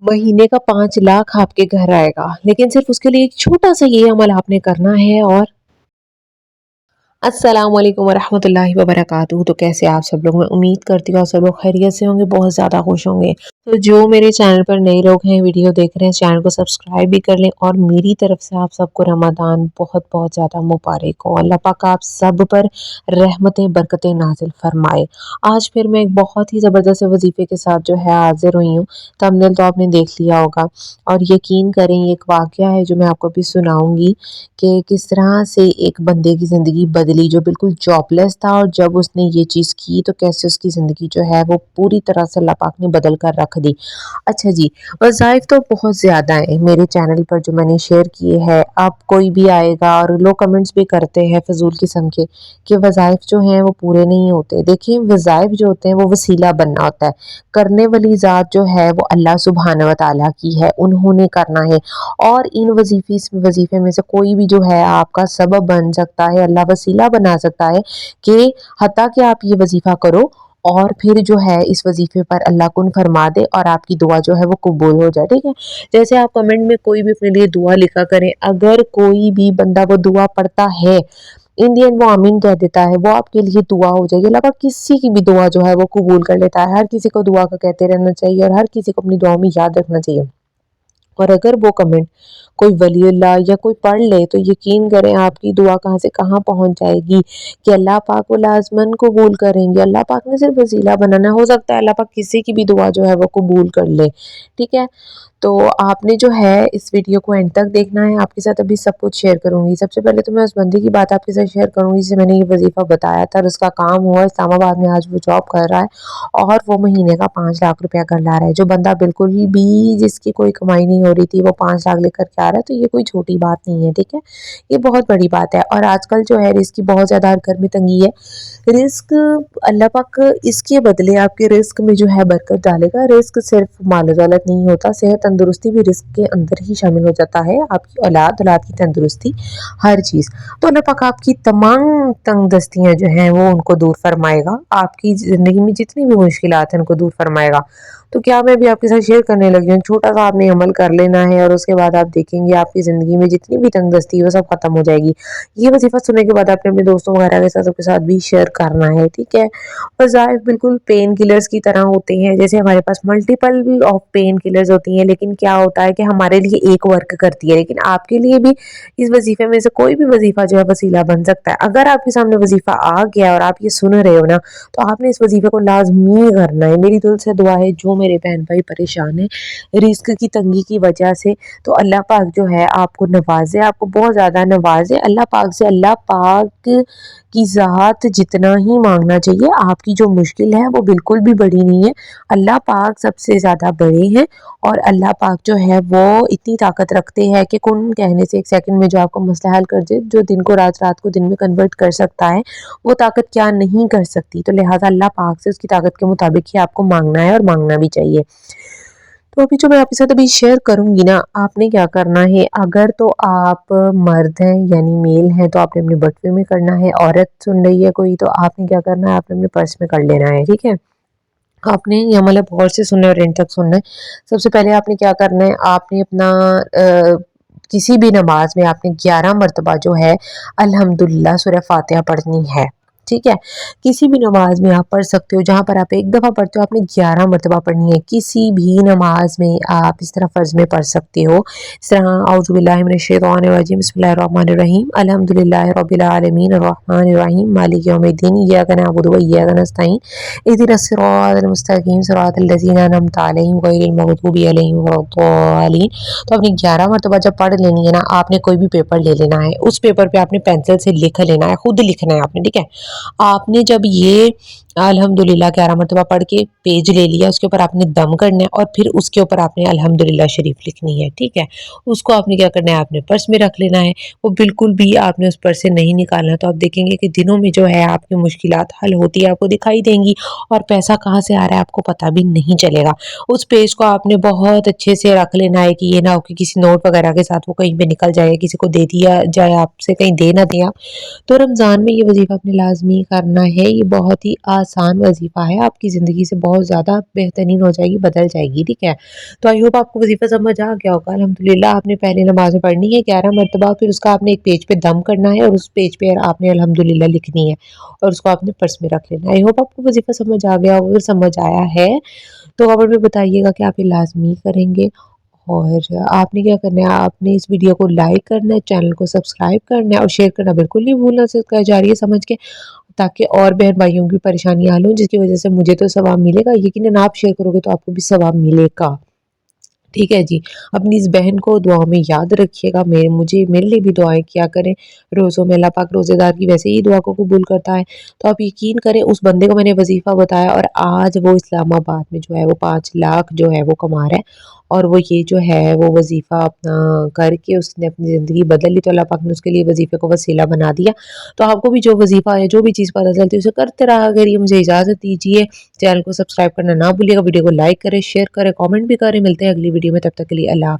महीने का 5 लाख आपके घर आएगा, लेकिन सिर्फ उसके लिए एक छोटा सा ये अमल आपने करना है। और अस्सलाम वालेकुम वरहमतुल्लाहि वबरकातुहू। तो कैसे आप सब लोग, मैं उम्मीद करती हूँ आप सब लोग खैरियत से होंगे, बहुत ज़्यादा खुश होंगे। तो जो मेरे चैनल पर नए लोग हैं, वीडियो देख रहे हैं, चैनल को सब्सक्राइब भी कर लें। और मेरी तरफ से आप सबको रमज़ान बहुत बहुत ज़्यादा मुबारक हो। अल्लाह पाक आप सब पर रहमतें बरकतें नाजिल फरमाए। आज फिर मैं एक बहुत ही ज़बरदस्त वजीफ़े के साथ जो है हाजिर हुई हूँ। थंबनेल तो आपने देख लिया होगा, और यकीन करें ये एक वाक़या है जो मैं आपको अभी सुनाऊंगी कि किस तरह से एक बंदे की ज़िंदगी बदली जो बिल्कुल जॉबलेस था, और जब उसने ये चीज़ की तो कैसे उसकी ज़िंदगी जो है वो पूरी तरह से अल्लाह पाक ने बदल कर रख दी। अच्छा जी, वज़ाइफ तो बहुत ज़्यादा हैं मेरे चैनल पर जो मैंने शेयर किए हैं। अब कोई भी आएगा और लोग कमेंट्स भी करते हैं फ़ज़ूल किस्म के कि वज़ाइफ जो हैं वो पूरे नहीं होते। देखिए, वज़ाइफ जो होते हैं वो वसीला बनना होता है, करने वाली ज़ात जो है वो अल्लाह सुब्हान व तआला की है, उन्होंने करना है। और इन वजीफ़े में से कोई भी जो है आपका सबब बन सकता है, अल्लाह वसीला बना सकता है कि हत्ता कि आप ये वजीफ़ा करो और फिर जो है इस वजीफ़े पर अल्लाह कुन फरमा दे और आपकी दुआ जो है वो कबूल हो जाए। ठीक है, जैसे आप कमेंट में कोई भी अपने लिए दुआ लिखा करें, अगर कोई भी बंदा वो दुआ पढ़ता है, इन दी एंड वो आमीन कह देता है, वो आपके लिए दुआ हो जाएगी। अल्लाह पाक किसी की भी दुआ जो है वो कबूल कर लेता है। हर किसी को दुआ का कहते रहना चाहिए और हर किसी को अपनी दुआओं में याद रखना चाहिए। और अगर वो कमेंट कोई वलीउल्लाह या कोई पढ़ ले तो यकीन करें आपकी दुआ कहाँ से कहाँ पहुँच जाएगी कि अल्लाह पाक वो लाज़मन कबूल करेंगे। अल्लाह पाक ने सिर्फ वसीला बनाना, हो सकता है अल्लाह पाक किसी की भी दुआ जो है वो कबूल कर ले। ठीक है, तो आपने जो है इस वीडियो को एंड तक देखना है। आपके साथ अभी सब कुछ शेयर करूँगी। सबसे पहले तो मैं उस बंदे की बात आपके साथ शेयर करूँगी जिसे मैंने ये वजीफ़ा बताया था, और उसका काम हुआ इस्लामाबाद में, आज वो जॉब कर रहा है और वो महीने का 5 लाख रुपया घर ला रहा है। जो बंदा बिल्कुल भी जिसकी कोई कमाई नहीं हो रही थी, वो 5 लाख लेकर के आ रहा है, तो ये कोई छोटी बात नहीं है। ठीक है, ये बहुत बड़ी बात है। और आजकल जो है रिस्क की बहुत ज़्यादा हर घर में तंगी है। रिस्क अल्लाह पाक इसके बदले आपके रिस्क में जो है बरकत डालेगा। रिस्क सिर्फ माल दौलत नहीं होता, सेहत तंदुरुस्ती भी रिस्क के अंदर ही शामिल हो जाता है। आपकी औलाद औलाद की तंदुरुस्ती, हर चीज़। तो अल्लाह पाक आपकी तमाम तंग दस्तियाँ जो हैं वो उनको दूर फरमाएगा, आपकी ज़िंदगी में जितनी भी मुश्किलात हैं उनको दूर फरमाएगा। तो क्या मैं भी आपके साथ शेयर करने लगी हूँ, छोटा सा आपने अमल कर लेना है और उसके बाद आप देखेंगे आपकी ज़िंदगी में जितनी भी तंग दस्ती है वो सब खत्म हो जाएगी। ये वजीफ़ा सुनने के बाद आपने अपने दोस्तों वगैरह के साथ सबके साथ भी शेयर करना है। ठीक है, वज़ाइफ बिल्कुल पेन किलर्स की तरह होते हैं। जैसे हमारे पास मल्टीपल ऑफ पेन किलर्स होती हैं, लेकिन क्या होता है कि हमारे लिए एक वर्क करती है, लेकिन आपके लिए भी इस वजीफे में से कोई भी वजीफा जो है वसीला बन सकता है। अगर आपके सामने वजीफा आ गया और आप ये सुन रहे हो ना, तो आपने इस वजीफे को लाजमी करना है। मेरी दिल से दुआ है जो मेरे बहन भाई परेशान है रिस्क की तंगी की वजह से, तो अल्लाह पाक जो है आपको नवाजे, आपको बहुत ज़्यादा नवाजे। अल्लाह पाक से अल्लाह पाक की ज़ात जितना ही मांगना चाहिए। आपकी जो मुश्किल है वो बिल्कुल भी बड़ी नहीं है, अल्लाह पाक सबसे ज़्यादा बड़े हैं। और अल्लाह पाक जो है वो इतनी ताकत रखते हैं कि कुन कहने से 1 सेकंड में जो आपका मसला हल कर दे, जो दिन को रात, रात को दिन में कन्वर्ट कर सकता है, वो ताकत क्या नहीं कर सकती। तो लिहाजा अल्लाह पाक से उसकी ताकत के मुताबिक ही आपको मांगना है और मांगना भी चाहिए। तो अभी जो मैं आपके साथ अभी शेयर करूँगी ना, आपने क्या करना है, अगर तो आप मर्द हैं यानी मेल हैं तो आपने अपने बटुए में करना है, औरत सुन रही है कोई तो आपने क्या करना है, आपने अपने पर्स में कर लेना है। ठीक है, आपने ये मतलब गौर से सुनना है और एंड तक सुनना है। सबसे पहले आपने क्या करना है, आपने अपना किसी भी नमाज में आपने 11 मरतबा जो है अल्हम्दुलिल्लाह सूरह फातिहा पढ़नी है। ठीक है, किसी भी नमाज में आप पढ़ सकते हो, जहाँ पर आप एक दफ़ा पढ़ते हो आपने 11 मरतबा पढ़नी है। किसी भी नमाज में आप इस तरह फ़र्ज़ में पढ़ सकते हो, इस तरह औज़ु बिल्लाहि मिनश शैतानिर रजीम बिस्मिल्लाहिर रहमानिर रहीम अल्हम्दुलिल्लाहि रब्बिल आलमीन अर्रहमानिर रहीम मालिकि यौमिद्दीन इय्याका नअबुदु व इय्याका नस्तईन इहदिनस सिरातल मुस्तकीम सिरातल लज़ीना अनअमता अलैहिम गैरिल मग़दूबि अलैहिम वलद्दालिन। तो आपने 11 मरतबा जब पढ़ लेनी है ना, आपने कोई भी पेपर ले लेना है, उस पेपर पे आपने पेंसिल से लिख लेना है, खुद लिखना है आपने। ठीक है, आपने जब ये अल्हम्दुलिल्लाह 11 मरतबा पढ़ के पेज ले लिया, उसके ऊपर आपने दम करना है और फिर उसके ऊपर आपने अल्हम्दुलिल्लाह शरीफ लिखनी है। ठीक है, उसको आपने क्या करना है, आपने पर्स में रख लेना है, वो बिल्कुल भी आपने उस पर्स से नहीं निकालना। तो आप देखेंगे कि दिनों में जो है आपकी मुश्किलात हल होती है, आपको दिखाई देंगी और पैसा कहाँ से आ रहा है आपको पता भी नहीं चलेगा। उस पेज को आपने बहुत अच्छे से रख लेना है कि ये ना हो कि किसी नोट वगैरह के साथ वो कहीं पे निकल जाए, किसी को दे दिया जाए, आपसे कहीं दे ना दिया। तो रमज़ान में ये वजीफ़ा आपने लाजमी करना है। ये बहुत ही آسان وظیفہ ہے، آپ کی زندگی سے بہت زیادہ بہترین ہو جائے گی، بدل جائے گی، ٹھیک ہے؟ تو آئی ہوپ آپ کو وظیفہ سمجھ آ گیا ہوگا۔ الحمدللہ آپ نے پہلے نمازیں پڑھنی ہے 11 مرتبہ، پھر اس کا آپ نے ایک پیج پہ دم کرنا ہے اور اس پیج پہ آپ نے الحمدللہ لکھنی ہے اور اس کو آپ نے پرس میں رکھ لینا ہے۔ آئی ہوپ آپ کو وظیفہ سمجھ آ گیا ہوگا۔ اگر سمجھ آیا ہے تو کمنٹ میں بتائیے گا کہ آپ یہ لازمی کریں گے، اور آپ نے کیا کرنا ہے، آپ نے اس ویڈیو کو لائک کرنا ہے، چینل کو سبسکرائب کرنا ہے اور شیئر کرنا بالکل نہیں بھولنا، سے کہا جا رہی ہے سمجھ کے، تاکہ اور بہن بھائیوں کی پریشانیاں حل ہوں، جس کی وجہ سے مجھے تو ثواب ملے گا، یقیناً آپ شیئر کرو گے تو آپ کو بھی ثواب ملے گا، ٹھیک ہے جی۔ اپنی اس بہن کو دعاؤں میں یاد رکھیے گا، میرے لیے بھی دعائیں کیا کریں روزوں میں۔ اللہ پاک روزے دار کی ویسے ہی دعا کو قبول کرتا ہے۔ تو آپ یقین کریں، اس بندے کو میں نے وظیفہ بتایا اور آج وہ اسلام آباد میں جو ہے وہ 5 لاکھ جو ہے وہ کما رہا ہے، اور وہ یہ جو ہے وہ وظیفہ اپنا کر کے اس نے اپنی زندگی بدل لی، تو اللہ پاک نے اس کے لیے وظیفے کو وسیلہ بنا دیا۔ تو آپ کو بھی جو وظیفہ ہے، جو بھی چیز پتہ چلتی ہے اسے کرتے رہا کریے۔ مجھے اجازت دیجیے، چینل کو سبسکرائب کرنا نہ بھولیے گا، ویڈیو کو لائک کریں، شیئر کریں، کامنٹ بھی کریں۔ ملتے ہیں اگلی ویڈیو میں، تب تک کے لیے اللہ حافظ۔